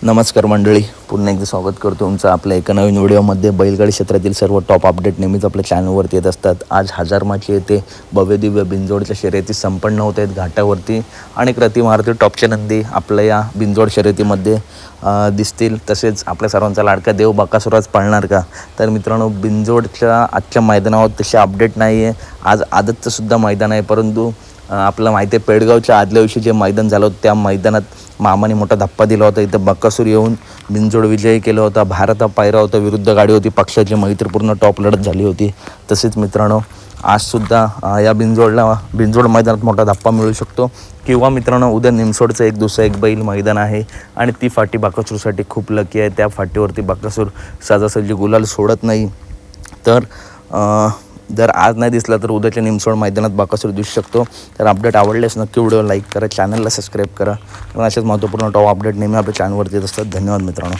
नमस्कार मंडळी, पुन्हा एकदा स्वागत करतो तुमचं आपल्या एका नवीन व्हिडिओमध्ये. बैलगाडी क्षेत्रातील सर्व टॉप अपडेट नेहमीच आपल्या चॅनलवरती येत असतात. आज हजारमाची येथे भव्य दिव्य बिनजोडच्या शर्यती संपन्न होत आहेत घाटावरती. अनेक रथी टॉपच्या नंदी आपल्या या बिनजोड शर्यतीमध्ये दिसतील. तसेच आपल्या सर्वांचा लाडका देव बकासूर पळणार का? तर मित्रांनो, बिनजोडच्या आजच्या मैदानावर तसे अपडेट नाही आहे. आज आदतचं सुद्धा मैदान आहे, परंतु आपलं माहिती आहे पेडगावच्या आदल्या दिवशी जे मैदान झालं होतं त्या मैदानात मामाने मोठा धप्पा दिला होता. इथं बकासूर येऊन बिनजोड विजय केला होता. भारत हा पायरा होता, विरुद्ध गाडी होती. पक्षाची मैत्रीपूर्ण टॉप लढत झाली होती. तसेच मित्रांनो, आजसुद्धा या बिनजोड मैदानात मोठा धप्पा मिळू शकतो. किंवा मित्रांनो, उद्या निमसोडचं एक बैल मैदान आहे आणि ती फाटी बकासूरसाठी खूप लकी आहे. त्या फाटीवरती बकासूर सहजासहजी गुलाल सोडत नाही. तर जर आज नाही दिसला तर उद्याच्या निमसोड मैदानात बकासूर दिसू शकतो. तर अपडेट आवडल्यास नक्की व्हिडिओ लाईक करा, चॅनलला सबस्क्राईब करा. अशाच महत्त्वपूर्ण टॉप अपडेट नेहमी आपल्या चॅनलवरती येत असतात. धन्यवाद मित्रांनो.